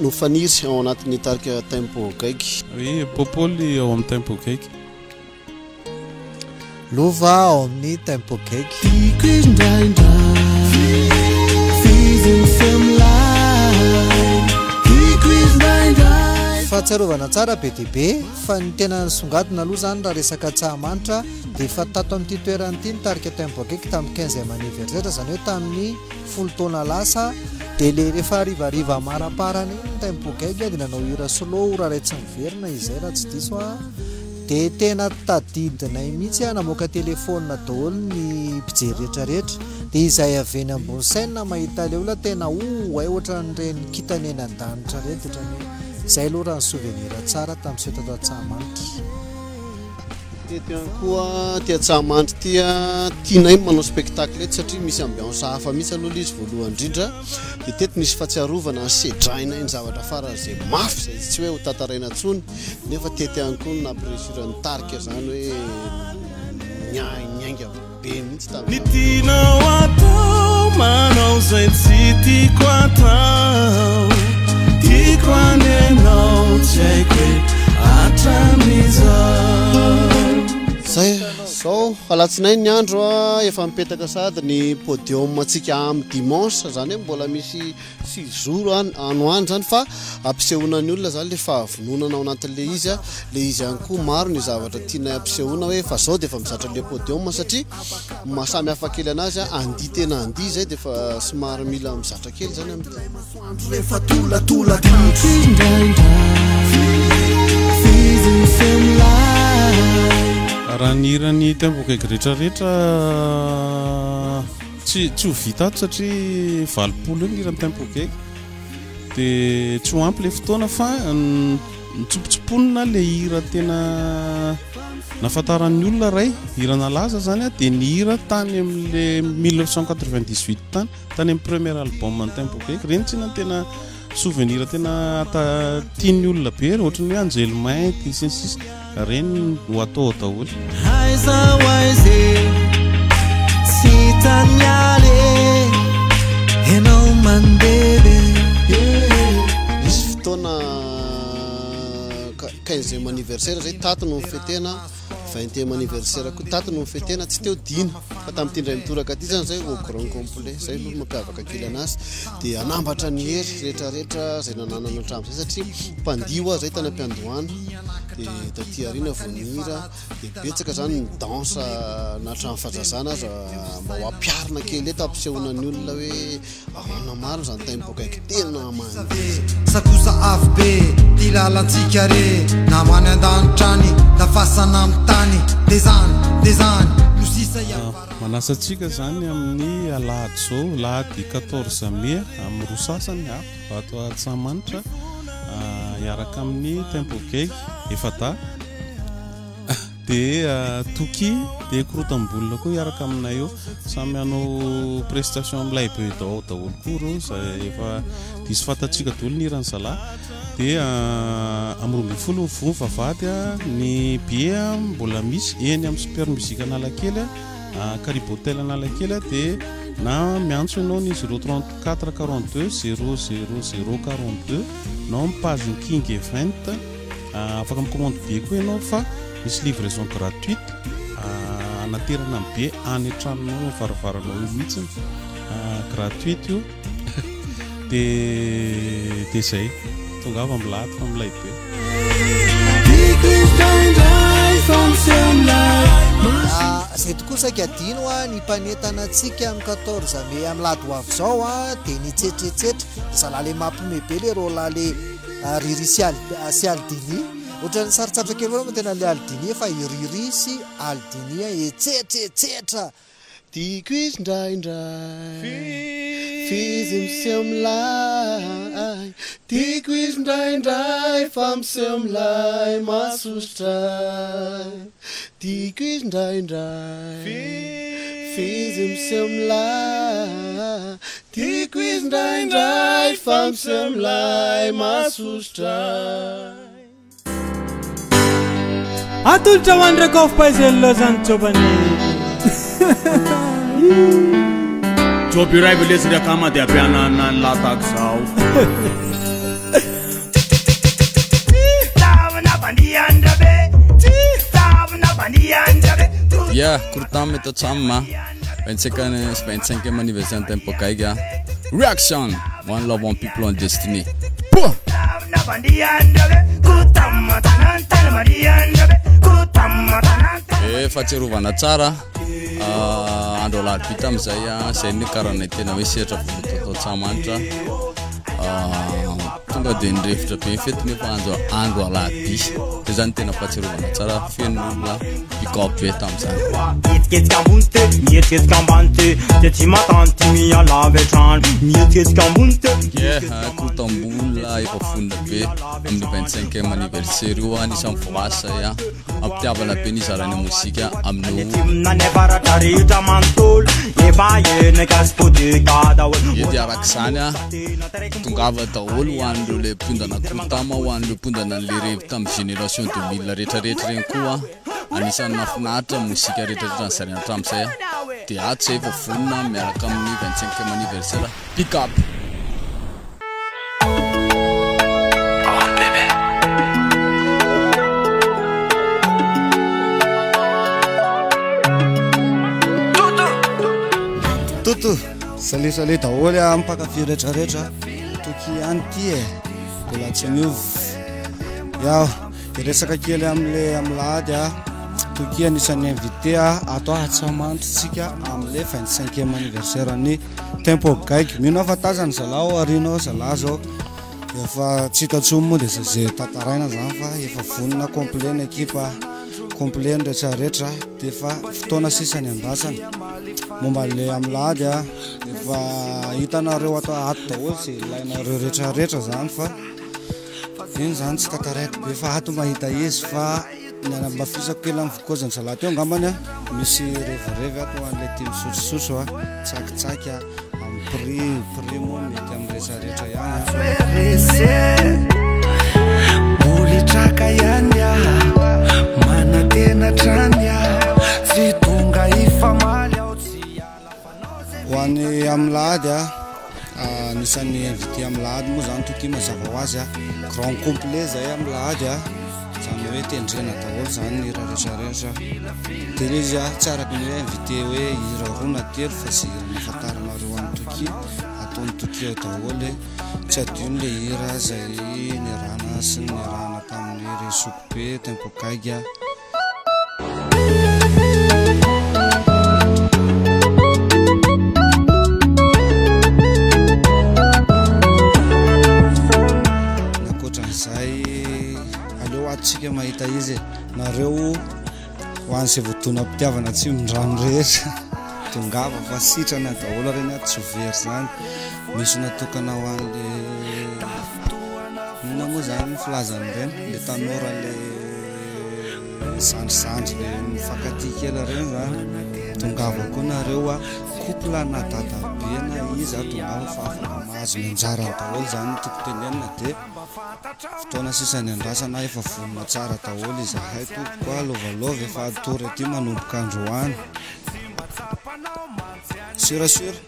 no faniry ao anatin'ny tarika tempo kaiky. Oui, Popoly ao amin'ny tempo kaiky. Lova ao amin'ny tempo kaiky. Fahatsiarovana tsara be dia be fa ny tena songadina aloha zany raha resaka tsahamanitra dia efa tato amin'ity toerana ity nitarika tempo kaiky tamin'ny 15e anniversaire zany hoe tamin'ny 10 taona lasa dia le rehefa arivariva maraparany ny tempo kaiky dia nanao hira slow raha ray tsy miverina izay raha tsy diso dia tena tadidinay mihitsy namoaka telefônina daholo ny mpijery rehetrarehetra dia izay aveny ambony saina mahita le olona tena hay ohatran'ireny kitany an-danitra rehetra ohatrany izay aloha raha ny souvenir tsara tamin'ny seteto Tsahamanitra. Teto ihany koa tia Tsahamanitra tia tianay manao spectacle eto satria misy ambiance hafa mihitsy aloha izy voalohany indrindra dia teto nisy fahatsiarovana sedrainay ny zavatra fara izay mafy izay tsy hoe ho tantaraina intsony nefa teto ihany koa nampiresiran'ny tarika zany hoe nyainga be mihitsy tamin'ny tinao atao manao izay tsy tiako atao tiako anenao tsy haiko zay zao alatsinainy ny andro efa mipetaka sady ny podium atsika amin'ny dimanche zany hoe mbola misy 6 jours anoany zany fa ampisehoana ny olona zany le fahavononana ao anatin'le izy le izy ihany koa maro ny zavatra tianay ampisehoana hoe fa zao dia efa mizatra le podium satria mahasamy hafa kely anazy andi tena andi zay dia efa somary mila mizatra kely zany raha ny hirany tempo kaiky rehetrarehetra tsy ho vita ato satria 20 ny hirany tempo kaiky dia tsy ho ampy le fotoana fa nitsopotsoponina le hira tena nafantaran'ny olona ray hirana laza zany dia ny hira tany amin'le 1998 tany amin'ny premier album ny tempo kaiky reny tsy na tena souvenir tena tian'ny olona be ohatra ny hoe Angely Mainty sns reny ho atao daholo misy fotoana 15e anniversaire zay tato no mifetena 20e anniversaire koa tato no mifetena tsy teo dino fa tamin'ity ndray mitoraka aty zany zay au grand complet zay aloha mampiavaka kely anazy dia anambatra ny hery rehetrarehetra zay nananana hatramin'izay satria mpandio zay tany am-piandohana dia taty arina vonihira dia betsaka zany ny danse na hatramin'ny fahazazana azy mba ho ampiarina kely eto ampisehoana ny olona hoe ahona maro zany tempo kaiky tena mandeha sakosa afo be ty lalantsika re namany an-danitrany lafasana amin'ny tany dia zany nosisa manasantsika zany amin'ny alahady zao lahady 14 mai amin'ny rosasany ato Tsahamanitra hiaraka amin'ny tempo kaiky efata dia toki dia korotam-bolona koa hiaraka aminay eo samy hanao prestation amin'ilay be daholo koa zay efa diso fatatsika daholo ny hirany zalahy dia amin'ny 20 vavady ny bie mbola misy eny amin'ny super musique Analakely Caribotel Analakely dia na miantso ianao ny 034 42 00 42 na page King Event afaka micommande be koa ianao fa misy livraison gratuite anaterana amin'ny be any an-tranonao varavaranao io mihitsy gratuite io dia zay tonga avy amin'ny lahady fa amin'ilay be zay tokoa saika adino ny mpanetana antsika amin'ny 14 mai amin'ny lahady ho avy zao dia nitsetretsetra zalahy le mampime be le rola le riri sy aldini ohatrany sarotsatra kely voa tena le aldini fa iriri sy aldini etsetretsetra tiako izy indraindray fizy miseho milay tiako izy indraindray fa miseho milay masosotray tiako izy indraindray fizy miseho milay tiako izy indraindray fa miseho milay masosotray atolotra ho an'ny rakofopaizelona zany jobany joby iray velesy ry akama dia ampianana ny lahtako zao Yeah, kurtam ito tsama. 25e anniversaire tempo kaiga. Reaction. One love, one people, one destiny. Puh! Fahatsiarovana tsara andro alarobia tamizay zay ny karana tena hoe sehatra vototatao tsamanitra tonga dia nirefitra be fety nefa andro alarobia dia zany tena fahatsiarovana tsara feno olona hikao be tamizany kotambola efa fonina be amin'ny 25e anniversaire io anisany voasa ampitiavana be ny zarany mozika amin'ny dia araka zany tongava daholo ho an'ireo le mpondana kotama ho an'ireo mpondana le revy tamin'ny génération 2000 rehetrarehetra regny koa anisan'ny mahafinaritra mozika rehetrarehetra ny zarena hatramin'izay dia ato zay efa vonina miaraka amin'ny 25e anniversaire pick up. Toto, salesale daholo ampakafy rehetrarehetra toky ihany ty mbola tsy miovy iaho dia resaka kely amin'le amilahady toky anisan'ny invité atao hatsamantotsika amin'le 25e anniversaire ny tempo gaiky mino afatazany zalaho arino zalahy zao efa tsy hitantsony moa dia zay tantaraina zany fa efa vonina complet ny ekipa complet ny rehetrarehetra dia efa fotoana sisany andasany momba le amilahady efa hitanareo ato ato daholo zay ilainareo rehetrarehetra zany fa iny zany tsy tantaraiko be fa ato mahita izy fa mafisako kely amin'ny vokozany zalahy teo angambany misy revirevy ato an'le ty misotrosotro tsakitsaky amin'ny prix moa mety amin'ny rehetrarehetra ihany molitraka ihany mana tena trany tsy tonga ifamaly ho an'ny amilahady anisan'ny invité amilahady moa zany toty mazava ho azy grand complet zay amilahady zany hoe tendrena daholo zany ny raha rehetrarehetra dia izy tsy araky ny hoe invité hoe hira roa na telo fa zay nafantaranareo amin'ny toky ataony toky daholo tsy adino le hira zay nirana sy nirana tamin'ny resokope tempo kaiga tsika mahita izy nareo ho an'izay voatona mpitiavana tsy mindrano rehetra tongava fa sitrana daholo reny tsy very zany misy natokana ho an'le ina moa zany filazany reny le tanora le zandrizandry le mifankatia kely reny zany tongava koa nareo couple na dadabe na izy tongava fa afaka mahazo minjara daholo zany toko-tenenina dia fotoana sisany andrasana efa vonina tsara daholo izahay tokoa lovalova efa atory aty manomboka androany surasura